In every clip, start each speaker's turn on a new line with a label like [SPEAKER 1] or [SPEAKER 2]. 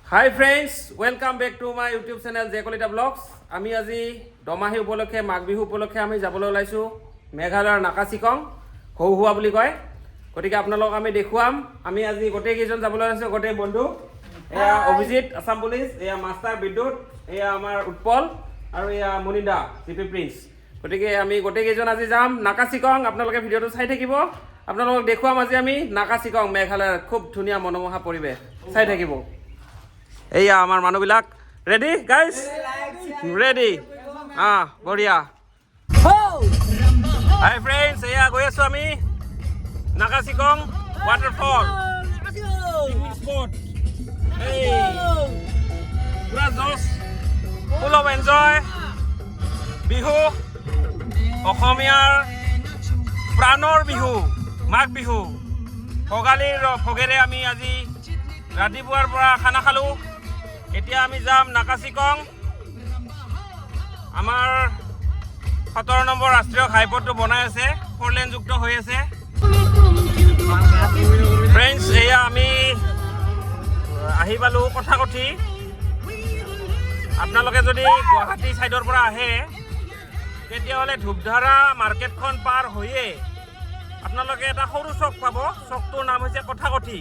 [SPEAKER 1] Hi friends, welcome back to my YouTube channel Jekolita Vlogs. আমি আজি দমাহি উপলক্ষে মাঘ বিহু উপলক্ষে আমি যাবলৈ ওলাইছো মেঘালয়ৰ নাকাচিকং হৌহুৱা বুলি কয়। গতিকে আপোনালোক আমি দেখুৱাম। আমি আজি গোটেই কেইজন যাবলৈ ওলাইছো গোটেই বন্ধু। এয়া অভিজিত আসাম পুলিচ, এয়া মাষ্টাৰ বিদ্যুৎ, এয়া আমাৰ উৎপল আৰু এয়া মনিন্দা জিপি প্ৰিন্স। গতিকে আমি গোটেই কেইজন আজি যাম নাকাচিকং। আপোনালোকে ভিডিঅ'টো চাই থাকিব। আপোনালোকক দেখুৱাম আজি আমি নাকাচিকং মেঘালয়ৰ খুব ধুনীয়া মনোমোহা পৰিৱেশ চাই থাকিব। এয়া আমাৰ মানুহবিলাক ৰেডি গাইজ ৰেডি বঢ়িয়া। হাই ফ্ৰেণ্ডছ, এয়া গৈ আছো আমি নাকাচিকং ৱাটাৰফল পিকনিক স্পট। পুৰা Jos, full of enjoy. Bihu অসমীয়াৰ প্ৰাণৰ বিহু মাঘ বিহু। ভোগালীৰ ভোগেৰে আমি আজি ৰাতিপুৱাৰ পৰা খানা খালোঁ। এতিয়া আমি যাম নাকাচিকং। আমাৰ 17 নম্বৰ ৰাষ্ট্ৰীয় ঘাইপথটো বনাই আছে, 4 লেনযুক্ত হৈ আছে। ফ্ৰেণ্ডছ, এয়া আমি আহি পালোঁ কথাকথি। আপোনালোকে যদি গুৱাহাটী ছাইডৰ পৰা আহে তেতিয়াহ'লে ধূপধাৰা মাৰ্কেটখন পাৰ হৈয়ে আপোনালোকে এটা সৰু চক পাব। চকটোৰ নাম হৈছে কথাকথি।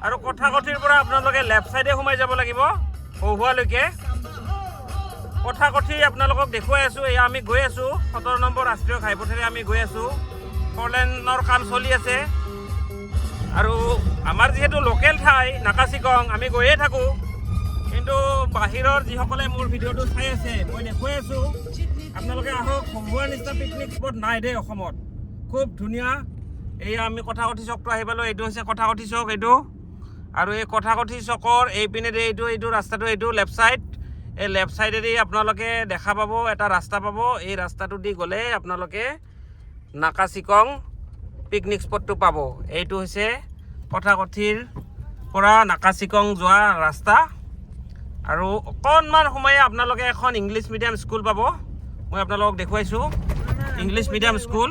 [SPEAKER 1] আৰু কথাকথিৰ পৰা আপোনালোকে লেফ্ট চাইডে সোমাই যাব লাগিব হৌহুৱালৈকে। কথাকথি আপোনালোকক দেখুৱাই আছোঁ। এয়া আমি গৈ আছোঁ 17 নম্বৰ ৰাষ্ট্ৰীয় ঘাইপথেৰে আমি গৈ আছোঁ। 4 লেনৰ কাম চলি আছে। আৰু আমাৰ যিহেতু লোকেল ঠাই নাকাচিকং, আমি গৈয়ে থাকোঁ। কিন্তু বাহিৰৰ যিসকলে মোৰ ভিডিঅ'টো চাই আছে মই দেখুৱাই আছোঁ, আপোনালোকে আহক। হৌহুৱাৰ নিচিনা পিকনিক স্পট নাই দেই অসমত। খুব ধুনীয়া। এয়া আমি কথাকথি চকটো আহি পালোঁ। এইটো হৈছে কথাকথি চক এইটো। আৰু এই কথাকথি চকৰ এইপিনেদি এইটো ৰাস্তাটো, এইটো লেফ্ট চাইড। এই লেফ্ট চাইডেদি আপোনালোকে দেখা পাব এটা ৰাস্তা পাব। এই ৰাস্তাটো দি গ'লে আপোনালোকে নাকাচিকং পিকনিক স্পটটো পাব। এইটো হৈছে কথাকথিৰ পৰা নাকাচিকং যোৱা ৰাস্তা। আৰু অকণমান সময়ে আপোনালোকে এখন ইংলিছ মিডিয়াম স্কুল পাব। মই আপোনালোকক দেখুৱাইছোঁ ইংলিছ মিডিয়াম স্কুল।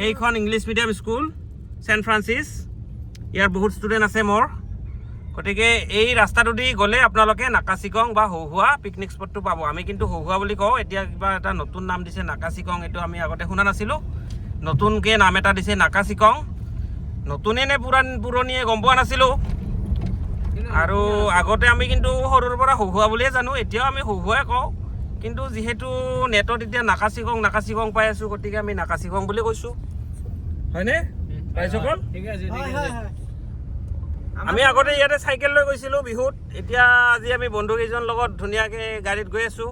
[SPEAKER 1] এইখন English medium school saint Francis. ইয়াৰ বহুত ষ্টুডেণ্ট আছে মোৰ। গতিকে এই ৰাস্তাটো দি গ'লে আপোনালোকে নাকাচিকং বা হৌহুৱা পিকনিক স্পটটো পাব। আমি কিন্তু হৌহুৱা বুলি কওঁ, এতিয়া কিবা এটা নতুন নাম দিছে নাকাচিকং। এইটো আমি আগতে শুনা নাছিলোঁ। নতুনকৈ নাম এটা দিছে নাকাচিকং। নতুনে নে পুৰণিয়ে গম পোৱা নাছিলোঁ। আৰু আগতে আমি কিন্তু সৰুৰ পৰা হৌহুৱা বুলিয়ে জানো, এতিয়াও আমি হৌহুৱাই কওঁ। কিন্তু যিহেতু নেটত এতিয়া নাকাচিকং পাই আছোঁ, গতিকে আমি নাকাচিকং বুলি কৈছোঁ। হয়নে ভাইসকল? আমি আগতে ইয়াতে চাইকেল লৈ গৈছিলোঁ বিহুত। এতিয়া আজি আমি বন্ধুকেইজনৰ লগত ধুনীয়াকৈ গাড়ীত গৈ আছোঁ।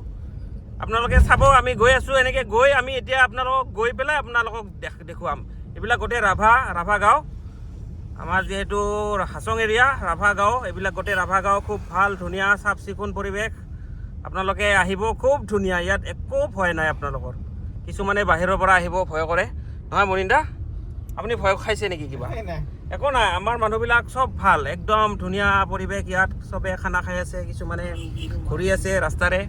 [SPEAKER 1] আপোনালোকে চাব আমি গৈ আছোঁ। এনেকৈ গৈ আমি এতিয়া আপোনালোকক গৈ পেলাই আপোনালোকক দেখুৱাম। এইবিলাক গোটেই ৰাভা গাঁও। আমাৰ যিহেতু হাছং এৰিয়া ৰাভা গাঁও, এইবিলাক গোটেই ৰাভা গাঁও। খুব ভাল ধুনীয়া চাফ চিকুণ পৰিৱেশ। আপোনালোকে আহিব, খুব ধুনীয়া। ইয়াত একো ভয় নাই আপোনালোকৰ। কিছুমানে বাহিৰৰ পৰা আহিব ভয় কৰে, নহয় মনিন্দা? আপুনি ভয় খাইছে নেকি কিবা? একো নাই, আমাৰ মানুহবিলাক চব ভাল, একদম ধুনীয়া পৰিৱেশ। ইয়াত চবে খানা খাই আছে, কিছুমানে ঘূৰি আছে ৰাস্তাৰে।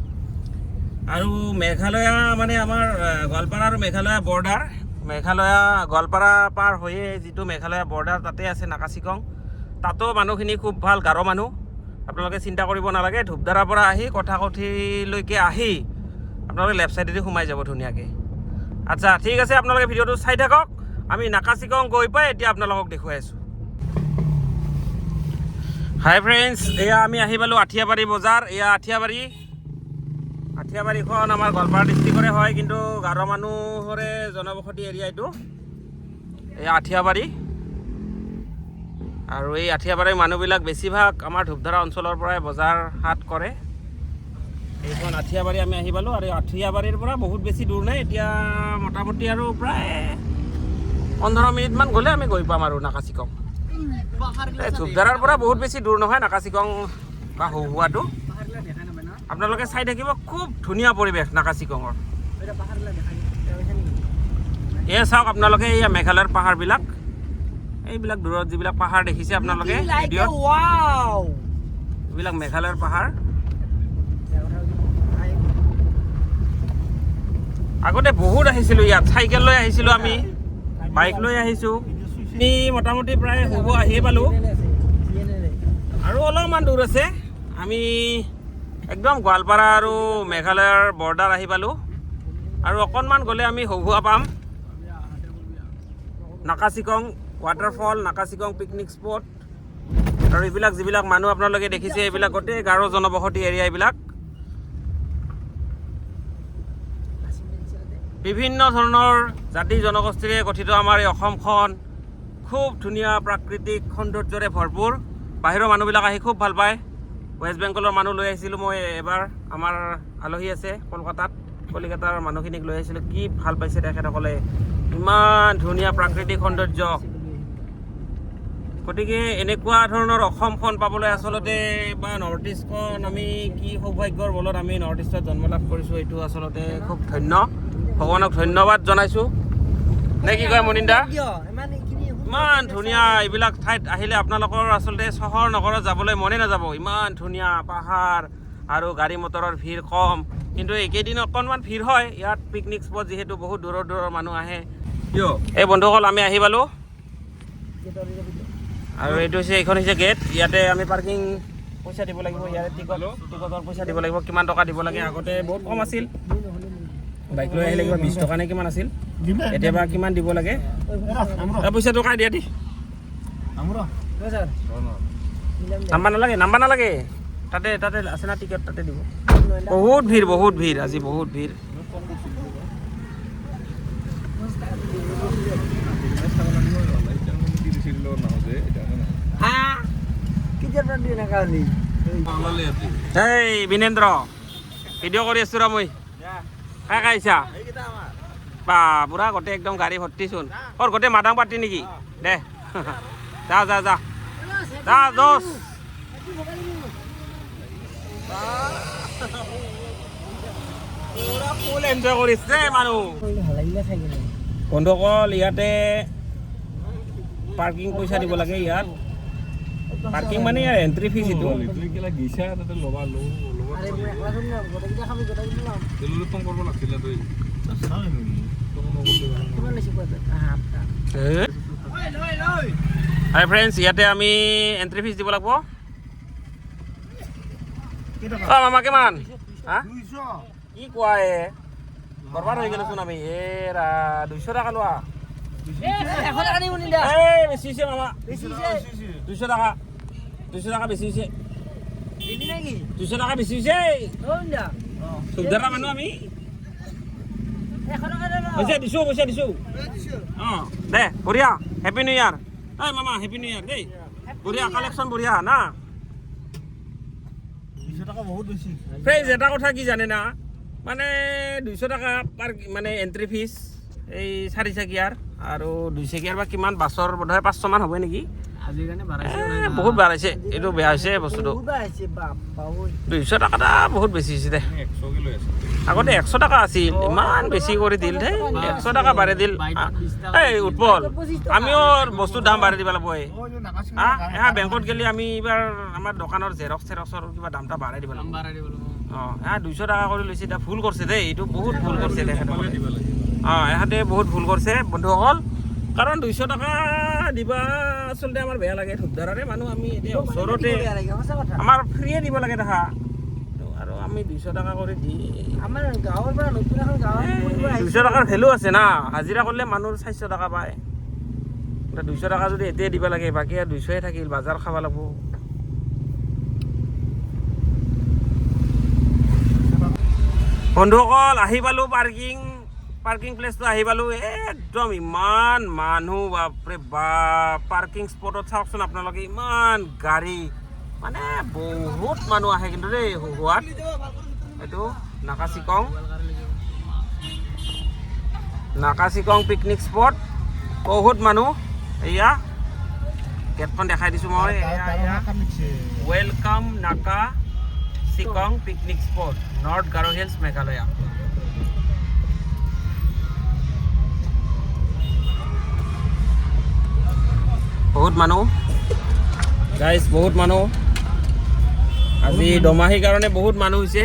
[SPEAKER 1] আৰু মেঘালয়া মানে আমাৰ গোৱালপাৰা আৰু মেঘালয়া বৰ্ডাৰ। মেঘালয়া গোৱালপাৰা পাৰ হৈয়ে যিটো মেঘালয়া বৰ্ডাৰ, তাতে আছে নাকাচিকং। তাতো মানুহখিনি খুব ভাল, গাৰো মানুহ। আপোনালোকে চিন্তা কৰিব নালাগে। ধূপধাৰাৰ পৰা আহি কথাকথিলৈকে আহি আপোনালোকে লেফ্ট চাইডেদি সোমাই যাব ধুনীয়াকৈ। আচ্ছা ঠিক আছে, আপোনালোকে ভিডিঅ'টো চাই থাকক। আমি নাকাচিকং গৈ পাই এতিয়া আপোনালোকক দেখুৱাই আছোঁ। হাই ফ্ৰেণ্ডছ, এয়া আমি আহি পালোঁ আঠিয়াবাৰী বজাৰ। এয়া আঠিয়াবাৰীখন আমাৰ গোৱালপাৰা ডিষ্ট্ৰিক্টৰে হয়, কিন্তু গাৰো মানুহৰে জনবসতি এৰিয়া এইটো। এয়া আঠিয়াবাৰী। আৰু এই আঠিয়াবাৰীৰ মানুহবিলাক বেছিভাগ আমাৰ ধূপধাৰা অঞ্চলৰ পৰাই বজাৰ হাট কৰে। এইখন আঠিয়াবাৰী আমি আহি পালোঁ। আৰু আঠিয়াবাৰীৰ পৰা বহুত বেছি দূৰ নাই। এতিয়া মোটামুটি আৰু প্ৰায় 15 মিনিটমান গ'লে আমি গৈ পাম আৰু নাকাচিকং। ধূপধাৰাৰ পৰা বহুত বেছি দূৰ নহয় নাকাচিকং বা হৌহুৱাটো। আপোনালোকে চাই থাকিব, খুব ধুনীয়া পৰিৱেশ নাকাচিকঙৰ। এয়া চাওক আপোনালোকে, এয়া মেঘালয়ৰ পাহাৰবিলাক। এইবিলাক দূৰত যিবিলাক পাহাৰ দেখিছে আপোনালোকে ভিডিঅ'ত, এইবিলাক মেঘালয়ৰ পাহাৰ। আগতে বহুত আহিছিলোঁ ইয়াত, চাইকেল লৈ আহিছিলোঁ আমি, বাইক লৈ আহিছোঁ। আমি মোটামুটি প্ৰায় হ'ব আহিয়ে পালোঁ। আৰু অলপমান দূৰ আছে, আমি একদম গোৱালপাৰা আৰু মেঘালয়ৰ বৰ্ডাৰ আহি পালোঁ আৰু অকণমান গ'লে আমি হহুৱা পাম নাকাচিকং ৱাটাৰফল নাকাচিকং পিকনিক স্পট আৰু এইবিলাক যিবিলাক মানুহ আপোনালোকে দেখিছে এইবিলাক গোটেই গাৰো জনবসতি এৰিয়া এইবিলাক বিভিন্ন ধৰণৰ জাতি জনগোষ্ঠীৰে গঠিত আমাৰ এই অসমখন খুব ধুনীয়া প্ৰাকৃতিক সৌন্দৰ্যৰে ভৰপূৰ বাহিৰৰ মানুহবিলাক আহি খুব ভাল পায় ৱেষ্ট বেংগলৰ মানুহ লৈ আহিছিলোঁ মই এবাৰ আমাৰ আলহী আছে কলিকতাৰ মানুহখিনিক লৈ আহিছিলোঁ কি ভাল পাইছে তেখেতসকলে ইমান ধুনীয়া প্ৰাকৃতিক সৌন্দৰ্য গতিকে এনেকুৱা ধৰণৰ অসমখন পাবলৈ আচলতে বা নৰ্থ ইষ্টখন আমি কি সৌভাগ্যৰ বলত আমি নৰ্থ ইষ্টত জন্ম লাভ কৰিছোঁ এইটো আচলতে খুব ধন্য ভগৱানক ধন্যবাদ জনাইছোঁ নে কি কয় মনিন্দা ইমান ধুনীয়া এইবিলাক ঠাইত আহিলে আপোনালোকৰ আচলতে চহৰ নগৰত যাবলৈ মনে নাযাব ইমান ধুনীয়া পাহাৰ আৰু গাড়ী মটৰৰ ভিৰ কম কিন্তু এইকেইদিন অকণমান ভিৰ হয় ইয়াত পিকনিক স্পট যিহেতু বহুত দূৰৰ মানুহ আহে এই বন্ধুসকল আমি আহি পালোঁ আৰু এইটো হৈছে এইখন হৈছে গেট ইয়াতে আমি পাৰ্কিং পইচা দিব লাগিব ইয়াতে টিকটৰ পইচা দিব লাগিব কিমান টকা দিব লাগে আগতে বহুত কম আছিল বাইক লৈ আহিলে কিবা 20 টকা নে কিমান আছিল এতিয়া বা কিমান দিব লাগে পইচাটো কাই দিয়া দি নাম্বাৰ নালাগে তাতে আছে না টিকেট তাতে দিব বহুত ভিৰ আজি বহুত ভিৰ এই বিনেন্দ্ৰ ভিডিঅ' কৰি আছোঁ ৰ মই কাই আহিছা বা পুৰা গোটেই একদম গাড়ী ভৰ্তিচোন গোটেই মাদাং পাৰ্টি নেকি দে যা দোষ ফুল এনজয় কৰিছে মানুহ বন্ধুসকল ইয়াতে পাৰ্কিং পইচা দিব লাগে ইয়াত পাৰ্কিং মানে ইয়াৰ এণ্ট্ৰি ফিজ এইটো হাই ফ্ৰেণ্ডছ ইয়াতে আমি এণ্ট্ৰি ফিজ দিব লাগিব মামা কিমান কি কোৱা বৰবাদ হৈ গ'লোচোন আমি 200 টকা লোৱা বেছি হৈছে মামা 200 টকা বেছি হৈছে 200 টকা বেছি হৈছে সুবিধা মানুহ আমি পইচা দিছোঁ অঁ দে বঢ়িয়া হেপী নিউ ইয়াৰ এই মামা হেপী নিউ ইয়াৰ দেই বঢ়িয়া কালেকশ্যন বঢ়িয়া না 200 টকা বহুত বেছি ফ্ৰেণ্ডছ এটা কথা কি জানে না মানে 200 টকা পাৰ মানে এণ্ট্ৰি ফিজ এই 4 চকীয়াৰ আৰু 2 চকীয়াৰ বা কিমান বাছৰ বোধহয় 500 মান হ'ব নেকি বহুত বাঢ়িছে এইটো বেয়া হৈছে বস্তুটো 200 টকাটা বহুত বেছি হৈছে দে আগতে 100 টকা আছিল ইমান বেছি কৰি দিল দেই 100 টকা বাঢ়ি দিল এই উৎপল আমিও বস্তুৰ দাম বাঢ়ি দিব লাগিব বেংকত গেলি আমি এইবাৰ আমাৰ দোকানৰ জেৰক্সৰ কিবা দামটা বাঢ়াই দিব লাগিব অঁ 200 টকা কৰি লৈছে এতিয়া ভুল কৰিছে দেই এইটো বহুত ভুল কৰিছে তেখেতসকলে ইহঁতে বহুত ভুল কৰিছে বন্ধুসকল কাৰণ 200 টকা দিবা আচলতে আমাৰ বেয়া লাগে ধূপধাৰাৰে মানুহ আমি এতিয়া ওচৰতে আমাৰ ফ্ৰীয়ে দিব লাগে দেখা আৰু আমি 200 টকা কৰি দি আমাৰ গাঁৱৰ পৰা নতুন এখন গাঁৱত 200 টকাৰ ভেলু আছে না হাজিৰা কৰিলে মানুহৰ 400 টকা পায় 200 টকা যদি এতিয়াই দিব লাগে বাকী 200য়ে থাকিল বজাৰ খাব লাগিব বন্ধুসকল আহি পালোঁ পাৰ্কিং প্লেচটো আহি পালোঁ একদম ইমান মানুহ বাপৰে বাপ পাৰ্কিং স্পটত চাওকচোন আপোনালোকে ইমান গাড়ী মানে বহুত মানুহ আহে কিন্তু দেই হোৱাত এইটো নাকাচিকং পিকনিক স্পট বহুত মানুহ এয়া গেটখন দেখাই দিছোঁ মই welcome Nakachikong picnic spot north Garo hills Meghalaya বহুত মানুহ গাইজ বহুত মানুহ আজি দমাহীৰ কাৰণে বহুত মানুহ হৈছে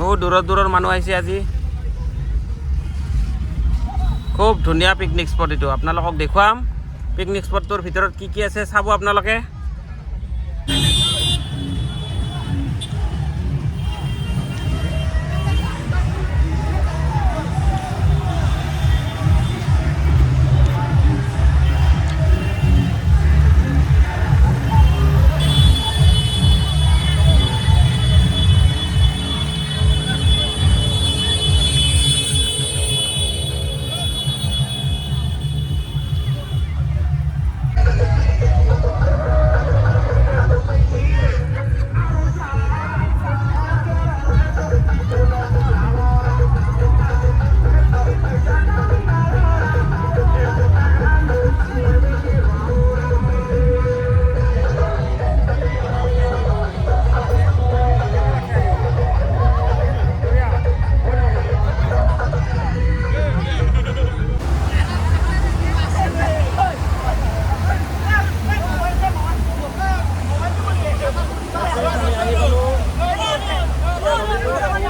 [SPEAKER 1] বহুত দূৰৰ মানুহ আহিছে আজি খুব ধুনীয়া পিকনিক স্পট এইটো আপোনালোকক দেখুৱাম পিকনিক স্পটটোৰ ভিতৰত কি আছে চাব আপোনালোকে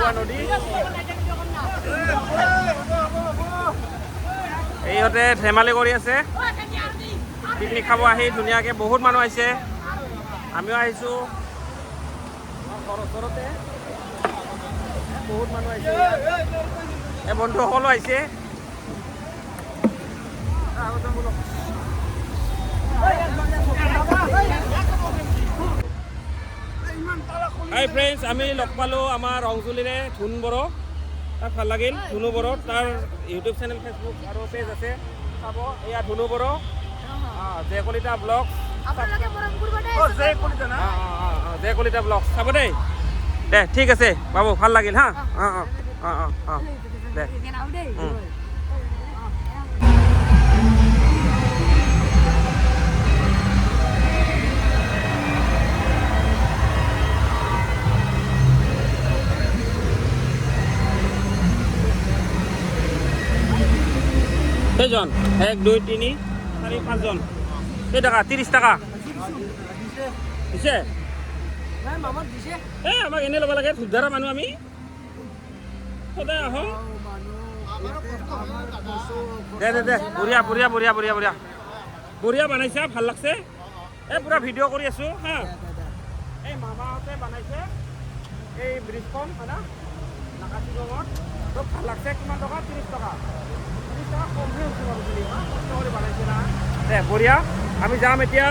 [SPEAKER 1] হাবুৱা নদী এইহঁতে ধেমালি কৰি আছে পিকনিক খাব আহি ধুনীয়াকৈ বহুত মানুহ আহিছে আমিও আহিছোঁ ঘৰ ওচৰতে বহুত মানুহ আহিছে এই বন্ধুসকলো আহিছে হাই ফ্ৰেণ্ডছ আমি লগ পালোঁ আমাৰ অঞ্জলিৰে ধুন বড়ো তাক ভাল লাগিল ধুনু বড়ো তাৰ ইউটিউব চেনেল ফেচবুক আৰু পেজ আছে চাব এয়া ধুনু বড়ো জয় কলিতা ব্লগ জয় কলিতা ব্লগ চাব দেই দে ঠিক আছে বাবু ভাল লাগিল হা দে কেইজন 1 2 3 4 5 জন কেই টাকা 30 টাকা দিছে আমাক এনে ল'ব লাগে ধুধাৰা মানুহ আমি সদায় আহোঁ দে দে দে বঢ়িয়া বঢ়িয়া বঢ়িয়া বঢ়িয়া বঢ়িয়া বঢ়িয়া বনাইছা ভাল লাগছে এই পূৰা ভিডিঅ' কৰি আছোঁ হা এই মামাহঁতে বনাইছে এই ব্ৰিজখন হয় না নাকাচিগঙত খুব ভাল লাগছে কিমান টকা 30 টকা দে বঢ়িয়া আমি যাম এতিয়া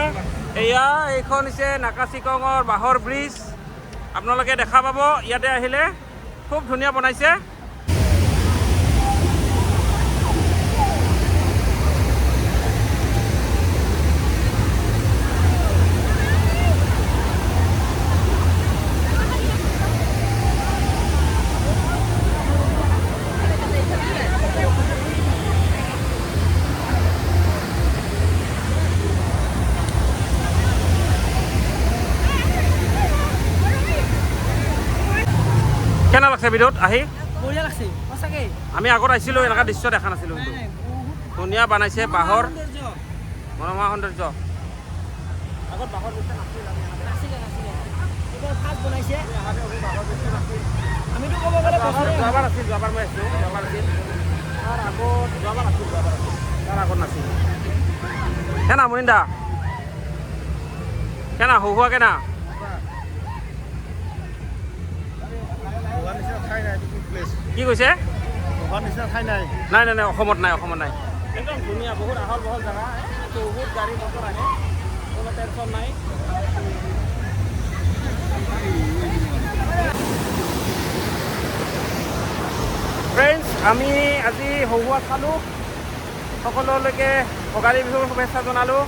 [SPEAKER 1] এয়া এইখন হৈছে নাকাচিগঙৰ বাঁহৰ ব্ৰিজ আপোনালোকে দেখা পাব ইয়াতে আহিলে খুব ধুনীয়া বনাইছে কেনে লাগছে ভিডিঅ'ত আহি
[SPEAKER 2] বঢ়িয়া লাগছে সঁচাকে
[SPEAKER 1] আমি আগত আহিছিলোঁ এনেকুৱা দৃশ্য দেখা নাছিলোঁ কিন্তু ধুনীয়া বনাইছে বাঁহৰ মনোমোহা সৌন্দৰ্য আগত বাঁহৰ দৃশ্য নাছিল
[SPEAKER 2] এইবাৰ ফাৰ্ষ্ট বনাইছে আমিতো ক'ব গ'লে
[SPEAKER 1] যোৱাবাৰ আছিল যোৱাবাৰ মই আহিছিলোঁ যোৱাবাৰ আছিল তাৰ আগত নাছিল কেনা মুনিন্দা কেনা হুহুৱা কেনা কি কৈছে নাই নাই নাই অসমত নাই একদম ধুনীয়া বহুত আহল বহল জেগা বহুত গাড়ী মটৰ আহে কোনো টেনশ্যন নাই ফ্ৰেণ্ডছ আমি আজি হুহুৱা চালোঁ সকলোলৈকে ভোগালী বিহুৰ শুভেচ্ছা জনালোঁ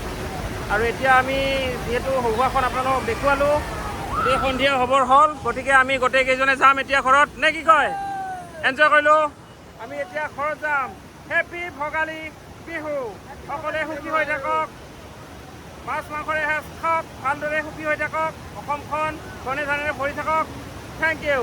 [SPEAKER 1] আৰু এতিয়া আমি যিহেতু হুহুৱাখন আপোনালোকক দেখুৱালোঁ গতিকে সন্ধিয়া হ'বৰ হ'ল গতিকে আমি গোটেইকেইজনে যাম এতিয়া ঘৰত নে কি কয় এনজয় কৰিলোঁ আমি এতিয়া ঘৰত যাম হেপী ভোগালী বিহু সকলোৱে সুখী হৈ থাকক মাছ মাংসৰে এসাঁজ খাওক ভালদৰে সুখী হৈ থাকক অসমখন ধনে ধানেৰে ভৰি থাকক থেংক ইউ